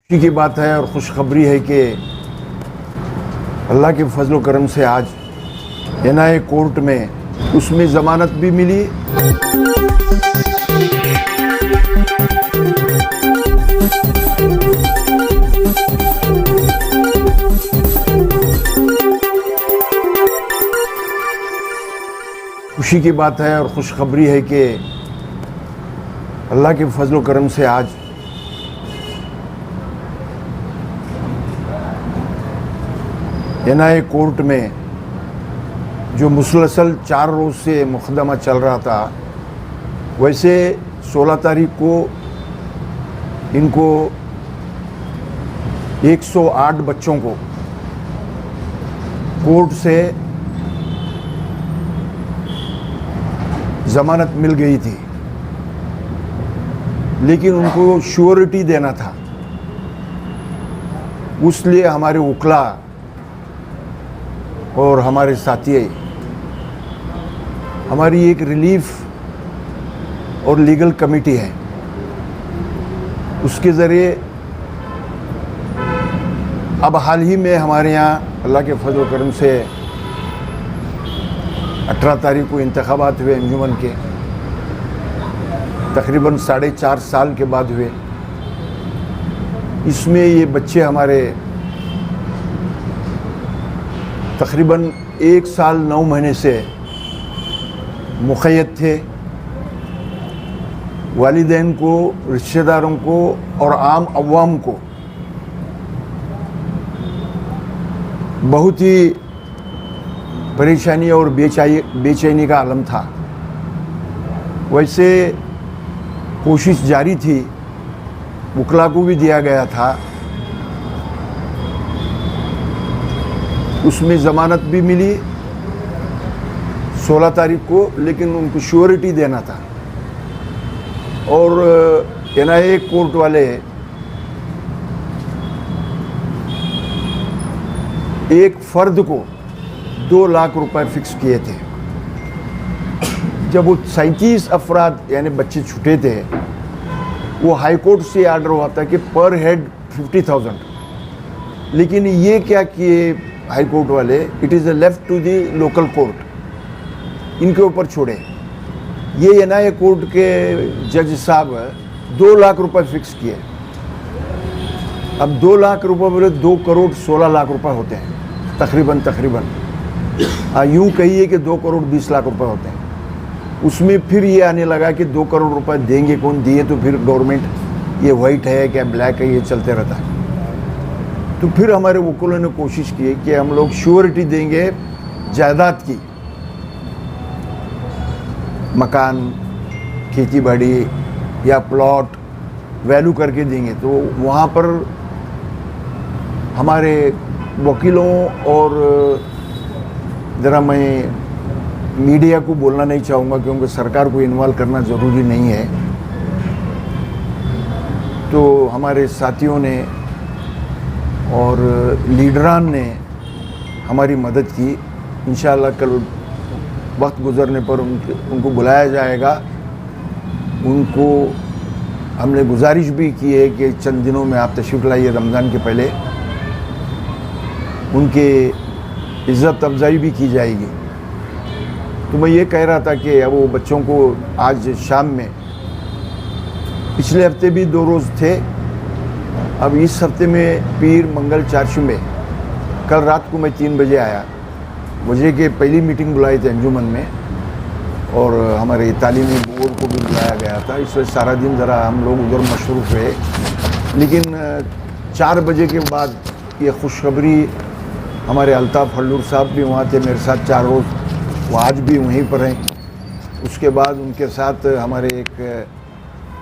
खुशी की बात है और खुशखबरी है कि अल्लाह के फजल करम से आज एनआईए कोर्ट में उसमें ज़मानत भी मिली। खुशी की बात है और खुशखबरी है कि अल्लाह के फजल करम से आज एनआईए कोर्ट में जो मुसलसल 4 रोज़ से मुकदमा चल रहा था, वैसे 16 तारीख को इनको 108 बच्चों को कोर्ट से ज़मानत मिल गई थी, लेकिन उनको श्योरिटी देना था। उसलिए हमारे वकील और हमारे साथी हमारी एक रिलीफ और लीगल कमेटी है, उसके ज़रिए अब हाल ही में हमारे यहाँ अल्लाह के फजल करम से 18 तारीख को इंतखाबात हुए अंजुमन के, तकरीबन 4.5 साल के बाद हुए। इसमें ये बच्चे हमारे तकरीबन 1 साल 9 महीने से मुक़य्यद थे। वालिदैन को, रिश्तेदारों को और आम अवाम को बहुत ही परेशानी और बेचैनी का आलम था। वैसे कोशिश जारी थी, वकील को भी दिया गया था, उसमें ज़मानत भी मिली 16 तारीख को, लेकिन उनको श्योरिटी देना था। और एनआईए कोर्ट वाले एक फ़र्द को 2 लाख रुपए फिक्स किए थे। जब वो 37 अफराद यानी बच्चे छूटे थे, वो हाई कोर्ट से आर्डर हुआ था कि पर हेड 50,000, लेकिन ये क्या किए हाई कोर्ट वाले, it is left to the local court, इनके ऊपर छोड़े। ये एनआईए कोर्ट के जज साहब 2 लाख रुपए फिक्स किए। अब 2 लाख रुपए बोले 2 करोड़ 16 लाख रुपए होते हैं तकरीबन यूँ कहिए कि 2 करोड़ 20 लाख रुपए होते हैं। उसमें फिर ये आने लगा कि 2 करोड़ रुपए देंगे कौन, दिए तो फिर गवर्नमेंट ये वाइट है क्या ब्लैक है, ये चलते रहता है। तो फिर हमारे वकीलों ने कोशिश की कि हम लोग श्योरिटी देंगे जायदाद की, मकान, खेती बाड़ी या प्लॉट वैल्यू करके देंगे। तो वहाँ पर हमारे वकीलों और ज़रा मैं मीडिया को बोलना नहीं चाहूँगा क्योंकि सरकार को इन्वॉल्व करना ज़रूरी नहीं है, तो हमारे साथियों ने और लीडरान ने हमारी मदद की। इंशाअल्लाह कल वक्त गुज़रने पर उनको बुलाया जाएगा। उनको हमने गुजारिश भी की है कि चंद दिनों में आप तशरीफ़ लाइए, रमज़ान के पहले उनके इज़्ज़त अफजाई भी की जाएगी। तो मैं ये कह रहा था कि अब वो बच्चों को आज शाम में, पिछले हफ्ते भी 2 रोज़ थे, अब इस हफ्ते में पीर मंगल चारशुमे, कल रात को मैं 3 बजे आया। मुझे के पहली मीटिंग बुलाई थी अंजुमन में और हमारे तालीमी बोर्ड को भी बुलाया गया था। इस वजह सारा दिन ज़रा हम लोग उधर मशरूफ़ रहे, लेकिन 4 बजे के बाद ये खुशखबरी, हमारे अल्ताफ़ हल्लूर साहब भी वहाँ थे मेरे साथ 4 रोज़, वो आज भी वहीं पर हैं। उसके बाद उनके साथ हमारे एक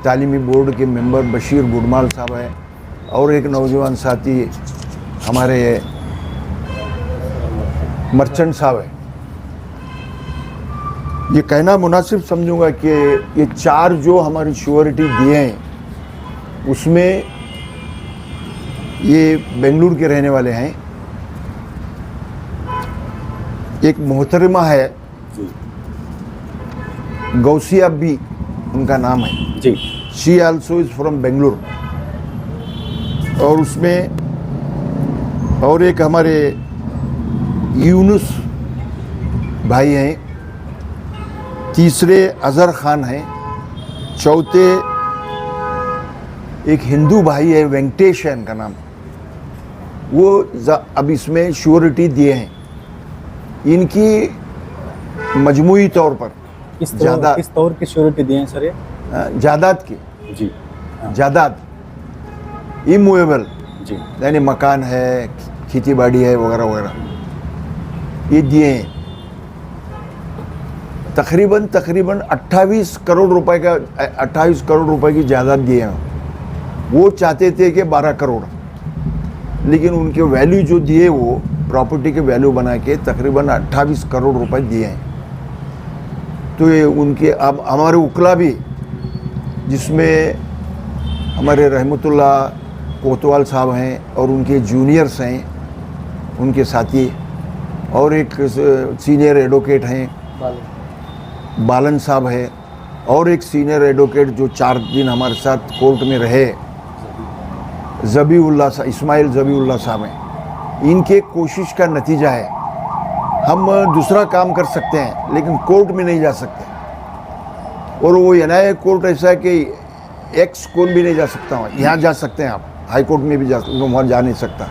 तालीमी बोर्ड के मेंबर बशीर गुडमाल साहब हैं और एक नौजवान साथी हमारे मर्चेंट साहब है। ये कहना मुनासिब समझूंगा कि ये 4 जो हमारी श्योरिटी दिए हैं, उसमें ये बेंगलुरु के रहने वाले हैं। एक मोहतरमा है, गौसिया बी उनका नाम है जी, she also is from Bengaluru. और उसमें और एक हमारे यूनुस भाई हैं, तीसरे अज़हर खान हैं, चौथे एक हिंदू भाई है वेंकटेश है इनका नाम, वो अब इसमें श्योरिटी दिए हैं। इनकी मजमूई तौर पर किस तौर की श्योरिटी दिए हैं सर ये? जायदाद की जी, जायदाद इमूवेबल जी, यानी मकान है, खेती बाड़ी है वगैरह वगैरह, ये दिए हैं। तकरीबन 28 करोड़ रुपए का 28 करोड़ रुपए की जायदाद दिए हैं। वो चाहते थे कि 12 करोड़, लेकिन उनके वैल्यू जो दिए वो प्रॉपर्टी के वैल्यू बना के तकरीबन 28 करोड़ रुपए दिए हैं। तो ये उनके अब हमारे उकला भी, जिसमें हमारे रहमतुल्लाह कोतवाल साहब हैं और उनके जूनियर्स हैं, उनके साथी, और एक सीनियर एडवोकेट हैं बालन साहब है, और एक सीनियर एडवोकेट जो 4 दिन हमारे साथ कोर्ट में रहे, ज़बीउल्लाह साहब, इस्माइल ज़बीउल्लाह साहब हैं। इनके कोशिश का नतीजा है। हम दूसरा काम कर सकते हैं लेकिन कोर्ट में नहीं जा सकते, और वो एनआईए कोर्ट ऐसा है कि एक्स कौन भी नहीं जा सकता वहाँ। यहाँ जा सकते हैं आप, हाई कोर्ट में भी जा सकते, वहाँ जा नहीं सकता।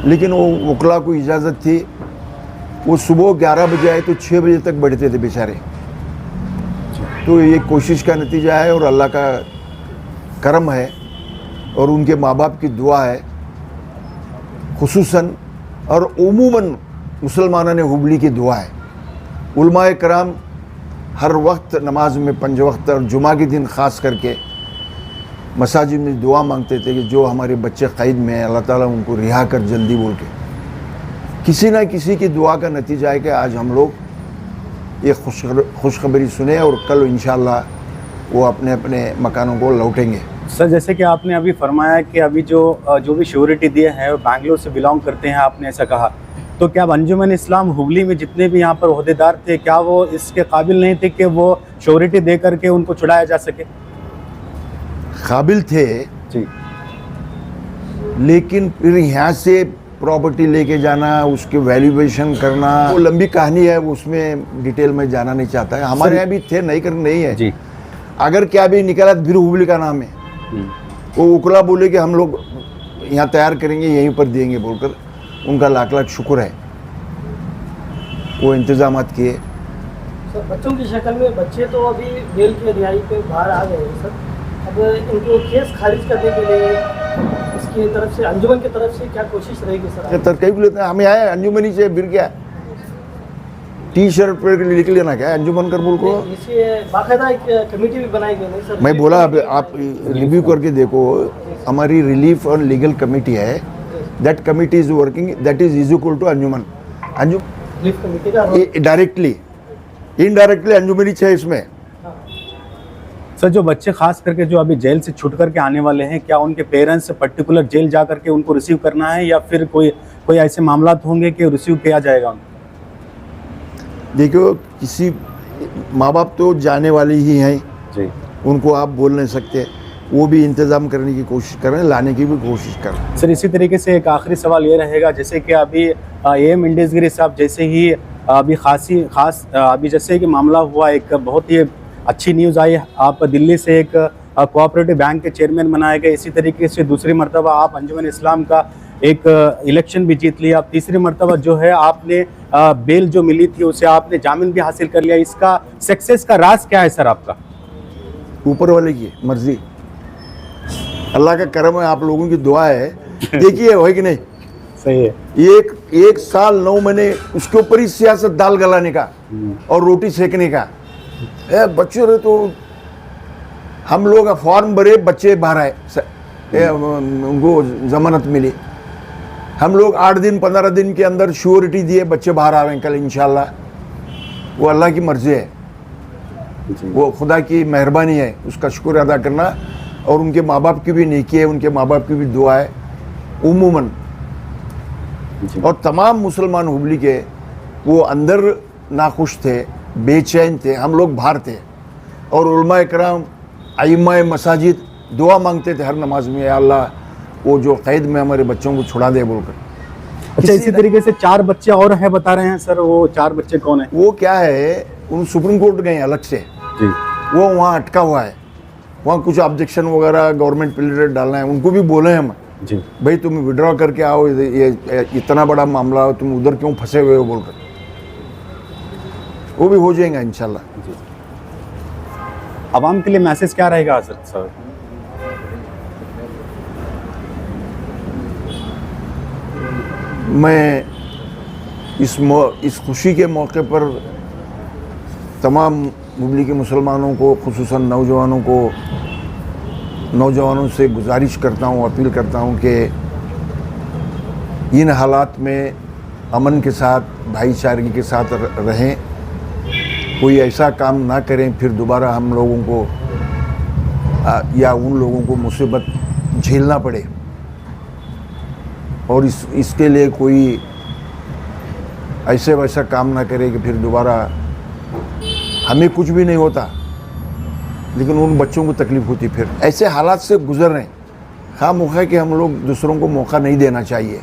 लेकिन वो वकला को इजाज़त थी, वो सुबह 11 बजे आए तो 6 बजे तक बैठते थे बेचारे। तो ये कोशिश का नतीजा है और अल्लाह का करम है और उनके माँ बाप की दुआ है खुसूसन, और उमूमन मुसलमानों ने हुबली की दुआ है। उलमाए कराम हर वक्त नमाज में 5 वक्त और जुमा के दिन ख़ास करके मसाजिद में दुआ मांगते थे कि जो हमारे बच्चे क़ैद में हैं अल्लाह ताला उनको रिहा कर जल्दी, बोल के। किसी ना किसी की दुआ का नतीजा है कि आज हम लोग ये खुशखबरी सुने और कल इंशाअल्लाह वो अपने अपने मकानों को लौटेंगे। सर जैसे कि आपने अभी फरमाया कि अभी जो भी श्योरिटी दिए हैं वो बैंगलोर से बिलोंग करते हैं, आपने ऐसा कहा, तो क्या अंजुमन इस्लाम हुबली में जितने भी यहाँ पर ओहदेदार थे, क्या वो इसके काबिल नहीं थे कि वो श्योरिटी दे करके उनको छुड़ाया जा सके? काबिल थे जी, लेकिन फिर यहाँ से प्रॉपर्टी लेके जाना, उसके वैल्यूएशन करना, वो लंबी कहानी है, उसमें डिटेल में जाना नहीं चाहता है। हमारे यहाँ भी थे, नहीं कर नहीं है जी। अगर क्या भी निकला फिर हुबली का नाम है। वो उकला बोले कि हम लोग यहाँ तैयार करेंगे, यहीं पर देंगे बोलकर, उनका लाख लाख शुक्र है, वो इंतजामात किए। सर बच्चों की शक्ल में बच्चे तो अभी बेल की रिहाई पे बाहर आ गए हैं सर, अब इनको केस खारिज करने के लिए इसकी तरफ से, अंजुमन की तरफ से क्या कोशिश रहेगी सर? तरकीब लेते हैं, हमें आए अंजुमनी से फिर क्या टी शर्ट पर लिख लेना क्या अंजुमन कर बोल को। इसे बाकायदा एक कमेटी भी बनाई गई नहीं सर? मैं बोला आप रिव्यू करके देखो, हमारी रिलीफ और लीगल कमेटी है, that committee is working, that is equal to Anjuman. Relief committee का डायरेक्टली इनडायरेक्टली अंजुमनी है इसमें। सर जो बच्चे खास करके जो अभी जेल से छूट करके आने वाले हैं, क्या उनके पेरेंट्स पर्टिकुलर जेल जा करके उनको रिसीव करना है या फिर कोई ऐसे मामला होंगे कि रिसीव किया जाएगा उनको? देखो, किसी माँ बाप तो जाने वाले ही हैं जी, उनको आप बोल नहीं सकते, वो भी इंतज़ाम करने की कोशिश कर रहे हैं, लाने की भी कोशिश कर रहे हैं। सर इसी तरीके से एक आखिरी सवाल ये रहेगा, जैसे कि अभी AM इंडस्गिरी साहब जैसे ही अभी जैसे कि मामला हुआ, एक बहुत ही अच्छी न्यूज़ आई, आप दिल्ली से एक कोऑपरेटिव बैंक के चेयरमैन बनाए गए। इसी तरीके से दूसरी मरतबा आप अंजुमन इस्लाम का एक इलेक्शन भी जीत लिया। अब तीसरी मरतबा जो है आपने बेल जो मिली थी उसे आपने जामीन भी हासिल कर लिया। इसका सक्सेस का राज क्या है सर आपका? ऊपर वाले की मर्जी, अल्लाह का करम है, आप लोगों की दुआ है। देखिए है कि नहीं, सही है। एक साल 9 महीने उसके ऊपर ही सियासत, दाल गलाने का और रोटी सेकने का। बच्चे रहे तो हम लोग फॉर्म भरे, बच्चे बाहर आए, उनको जमानत मिली। हम लोग 8 दिन 15 दिन के अंदर श्योरिटी दिए, बच्चे बाहर आ रहे हैं कल इंशाल्लाह। वो अल्लाह की मर्जी है, वो खुदा की मेहरबानी है, उसका शुक्र अदा करना। और उनके माँ बाप की भी नेकी है, उनके माँ बाप की भी दुआ है उमूमन। और तमाम मुसलमान हुबली के वो अंदर नाखुश थे, बेचैन थे, हम लोग बाहर थे। और उलमा इकराम, अइम्मा मसाजिद दुआ मांगते थे हर नमाज में, या अल्लाह वो जो कैद में हमारे बच्चों को छुड़ा दे बोलकर। अच्छा, इसी तरीके से 4 बच्चे और हैं बता रहे हैं सर, वो 4 बच्चे कौन है? वो क्या है, उन सुप्रीम कोर्ट गए अलग से, जी वो वहाँ अटका हुआ है, वहाँ कुछ ऑब्जेक्शन वगैरह गवर्नमेंट प्लेटेड डालना है, उनको भी बोले हम जी भाई तुम विड्रॉ करके आओ, ये इतना बड़ा मामला हो, तुम उधर क्यों फंसे हुए हो बोलकर। वो भी हो जाएगा इंशाल्लाह। जी। आवाम के लिए मैसेज क्या रहेगा सर? मैं इस खुशी के मौके पर तमाम मुल्क के मुसलमानों को, खुसूसन नौजवानों से गुजारिश करता हूँ, अपील करता हूँ कि इन हालात में अमन के साथ, भाईचारगी के साथ रहें, कोई ऐसा काम ना करें फिर दोबारा हम लोगों को या उन लोगों को मुसीबत झेलना पड़े। और इसके लिए कोई ऐसे वैसा काम ना करे कि फिर दोबारा हमें कुछ भी नहीं होता लेकिन उन बच्चों को तकलीफ होती। फिर ऐसे हालात से गुजर रहे हैं, खामौखा कि हम लोग दूसरों को मौका नहीं देना चाहिए।